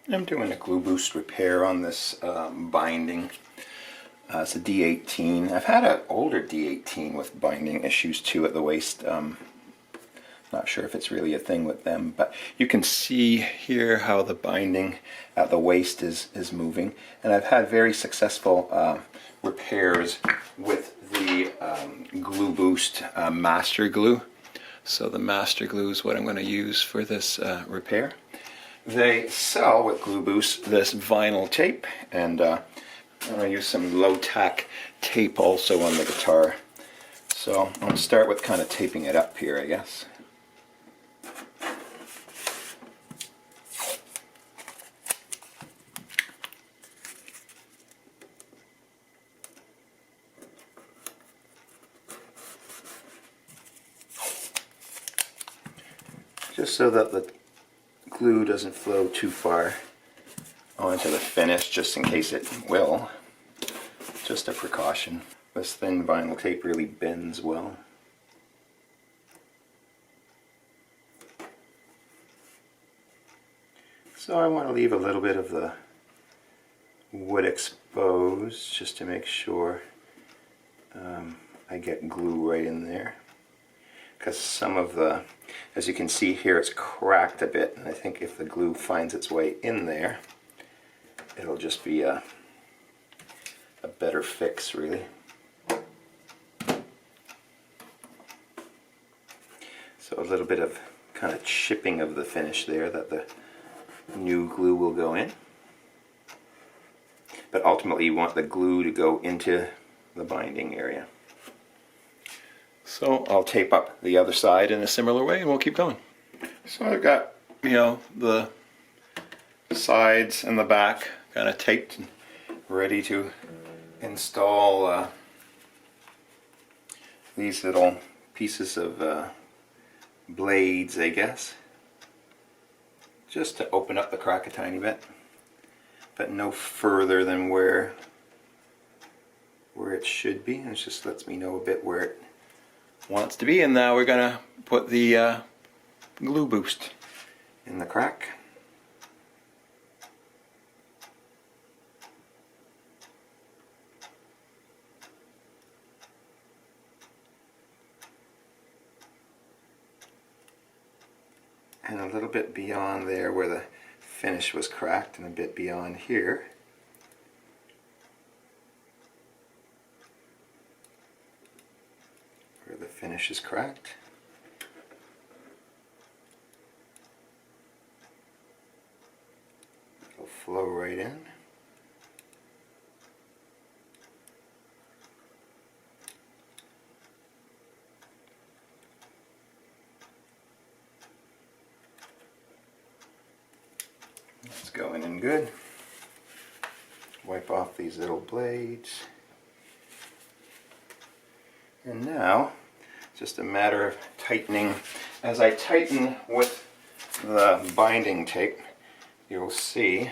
I'm doing a Gluboost repair on this binding. It's a D18. I've had an older D18 with binding issues too at the waist. Not sure if it's really a thing with them, but you can see here how the binding at the waist is moving. And I've had very successful repairs with the Gluboost Master glue. So the Master glue is what I'm going to use for this repair. They sell with Gluboost this vinyl tape, and I'm going to use some low-tack tape also on the guitar. So I'm going to start with kind of taping it up here, I guess. Just so that the glue doesn't flow too far onto the finish, just in case it will. Just a precaution. This thin vinyl tape really bends well. So I want to leave a little bit of the wood exposed just to make sure I get glue right in there. Because some of the, as you can see here, it's cracked a bit, and I think if the glue finds its way in there, it'll just be a better fix, really. So a little bit of kind of chipping of the finish there that the new glue will go in. But ultimately you want the glue to go into the binding area. So I'll tape up the other side in a similar way and we'll keep going. So I've got, the sides and the back kind of taped and ready to install these little pieces of blades, I guess, just to open up the crack a tiny bit, but no further than where it should be. It just lets me know a bit where it wants to be. And now we're gonna put the Gluboost in the crack. And a little bit beyond there where the finish was cracked, and a bit beyond here. Where the finish is cracked. It'll flow right in. It's going in good. Wipe off these little blades. And now, just a matter of tightening. As I tighten with the binding tape, you'll see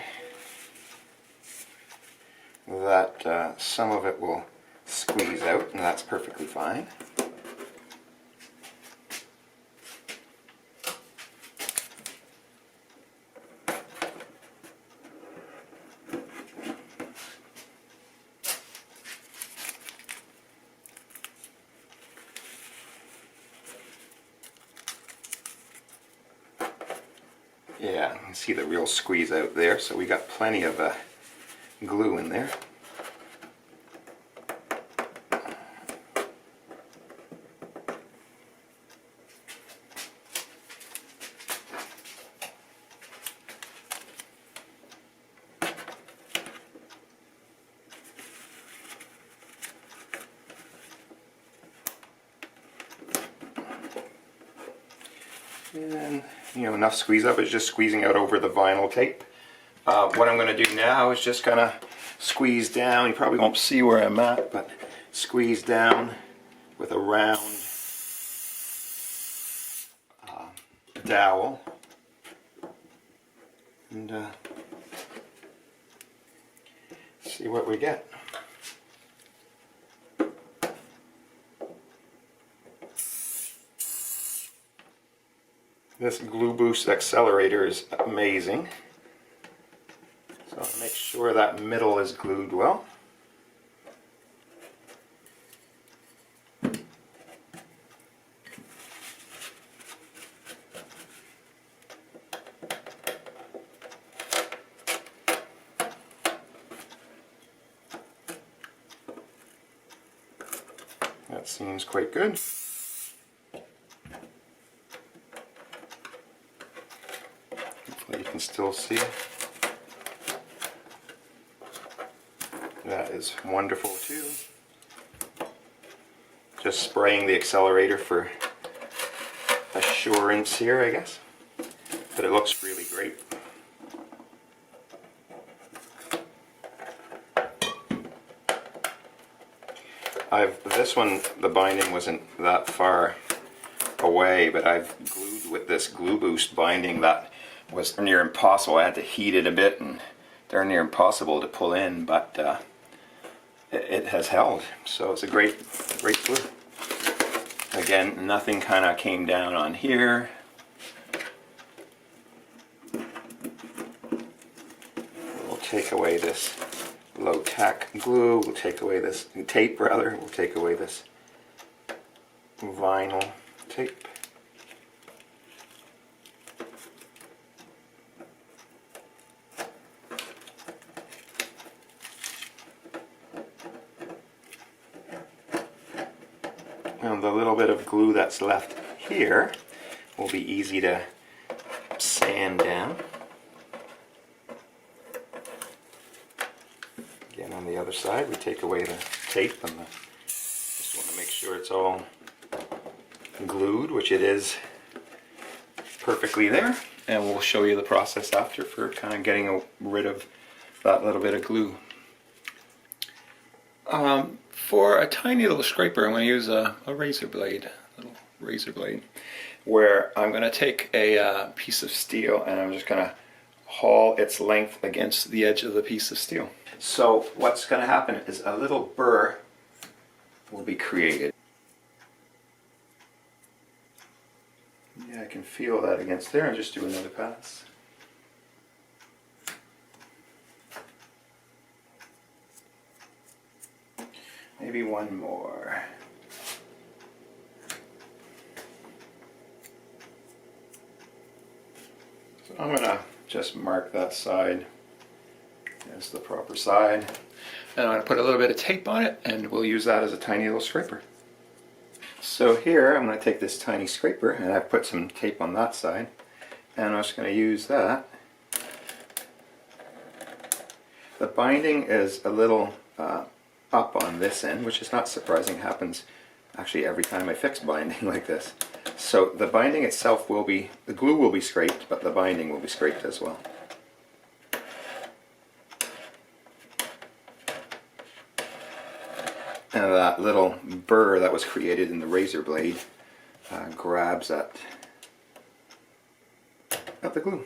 that some of it will squeeze out, and that's perfectly fine. Yeah, you can see the real squeeze out there, so we got plenty of glue in there. And enough squeeze up is just squeezing out over the vinyl tape. What I'm going to do now is just kind of squeeze down. You probably won't see where I'm at, but squeeze down with a round dowel, and see what we get. This Gluboost accelerator is amazing. want to make sure that middle is glued well. That seems quite good. Hopefully you can still see. That is wonderful too. Just spraying the accelerator for assurance here, I guess. But it looks really great. This one, the binding wasn't that far away, but I've glued with this Gluboost binding that was near impossible. I had to heat it a bit, and they're near impossible to pull in, but it has held. So it's a great glue. Again, nothing kind of came down on here. We'll take away this low-tack glue, we'll take away this tape rather, we'll take away this vinyl tape. And the little bit of glue that's left here will be easy to sand down. Again, on the other side, we take away the tape and just want to make sure it's all glued, which it is perfectly there. And we'll show you the process after for kind of getting rid of that little bit of glue. For a tiny little scraper, I'm going to use a razor blade, where I'm going to take a piece of steel and I'm just going to haul its length against the edge of the piece of steel. So what's going to happen is a little burr will be created. Yeah, I can feel that against there, and just do another pass. Maybe one more. So I'm going to just mark that side as the proper side. And I'm going to put a little bit of tape on it, and we'll use that as a tiny little scraper. So here I'm going to take this tiny scraper, and I've put some tape on that side, and I'm just going to use that. The binding is a little up on this end, which is not surprising. It happens actually every time I fix binding like this. So the binding itself will be, the glue will be scraped, but the binding will be scraped as well. And that little burr that was created in the razor blade grabs at the glue.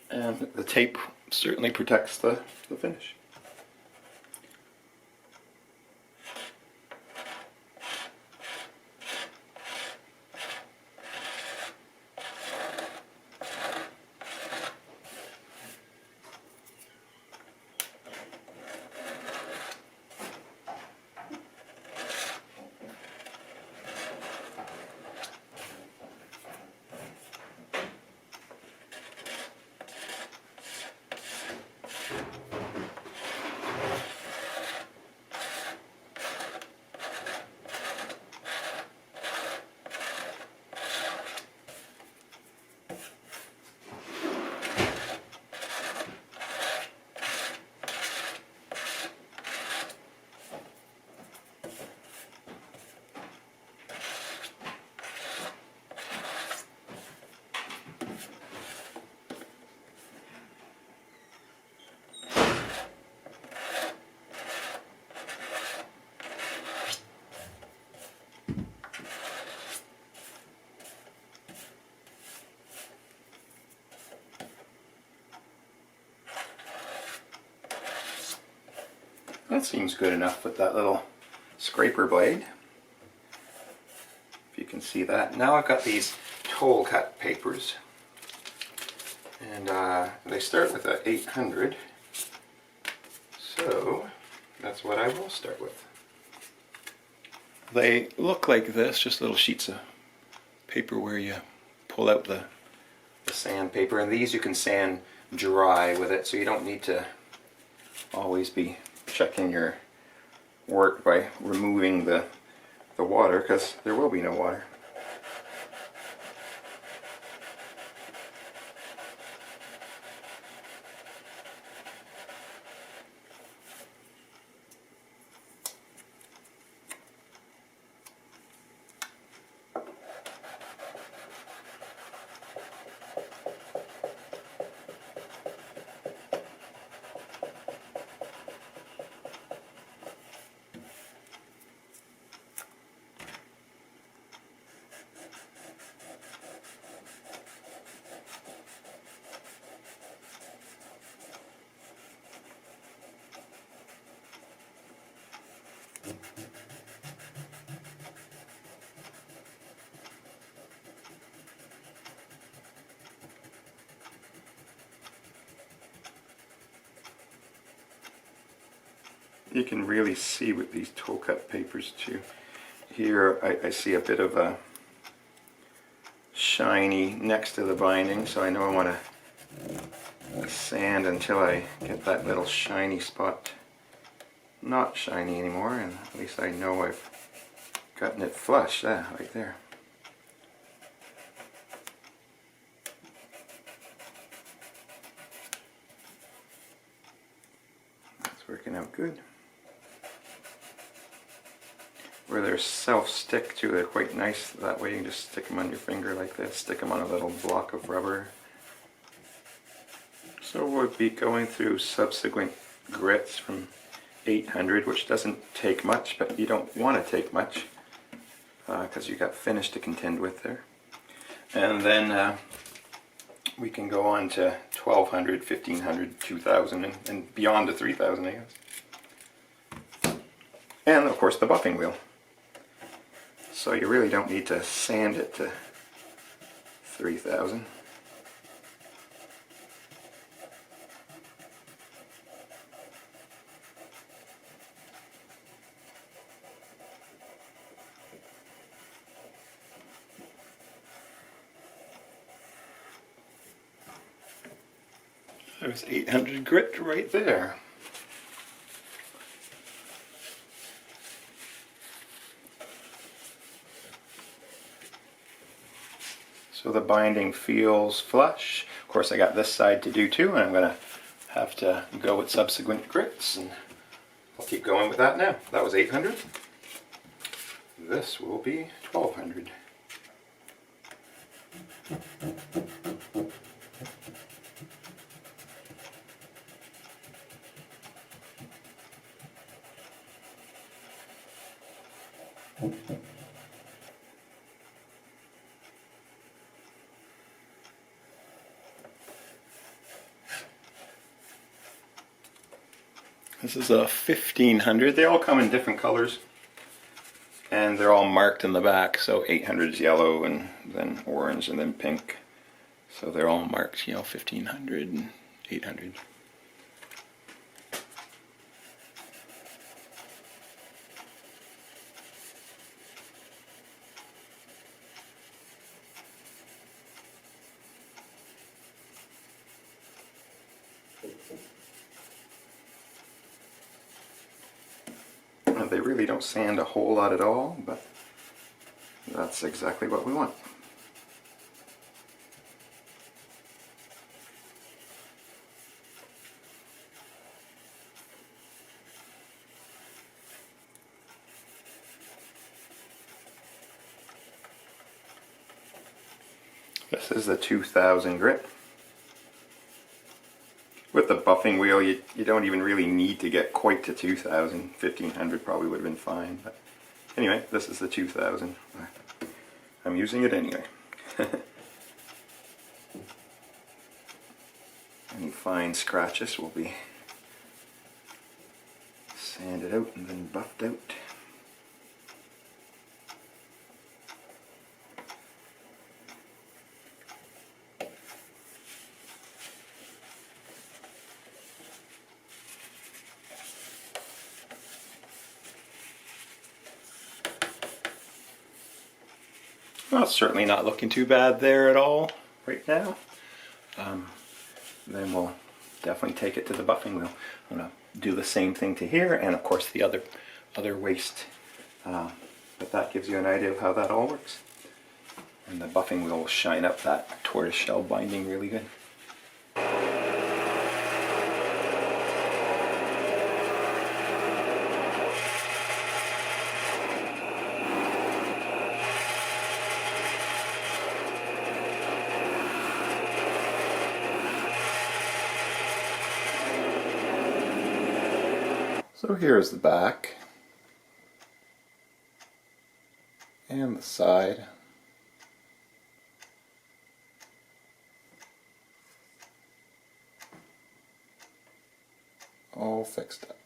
And the tape certainly protects the finish. That seems good enough with that little scraper blade. If you can see that. Now I've got these Tolecut papers. And they start with a 800. So that's what I will start with. They look like this, just little sheets of paper where you pull out the sandpaper. And these you can sand dry with it, so you don't need to always be checking your work by removing the water, because there will be no water. You can really see with these Tolecut papers too. Here I see a bit of a shiny next to the binding, so I know I want to sand until I get that little shiny spot not shiny anymore, and at least I know I've gotten it flush. Right there. That's working out good. Where they're self-stick too, they're quite nice. That way you can just stick them on your finger like this, stick them on a little block of rubber. So we'll be going through subsequent grits from 800, which doesn't take much, but you don't want to take much because you've got finish to contend with there. And then we can go on to 1200, 1500, 2000, and beyond to 3000, I guess. And of course the buffing wheel. So you really don't need to sand it to 3000. There's 800 grit right there. So the binding feels flush. Of course I got this side to do too, and I'm going to have to go with subsequent grits, and I'll keep going with that now. That was 800. This will be 1200. This is a 1500. They all come in different colors, and they're all marked in the back. So 800 is yellow, and then orange, and then pink. So they're all marked, 1500 and 800. They really don't sand a whole lot at all, but that's exactly what we want. This is the 2000 grit. With the buffing wheel, you don't even really need to get quite to 2000. 1500 probably would have been fine. But anyway, this is the 2000. I'm using it anyway. Any fine scratches will be sanded out and then buffed out. Well, it's certainly not looking too bad there at all right now. Then we'll definitely take it to the buffing wheel. I'm going to do the same thing to here, and of course the other waist. But that gives you an idea of how that all works. And the buffing wheel will shine up that tortoiseshell binding really good. So here's the back and the side. All fixed up.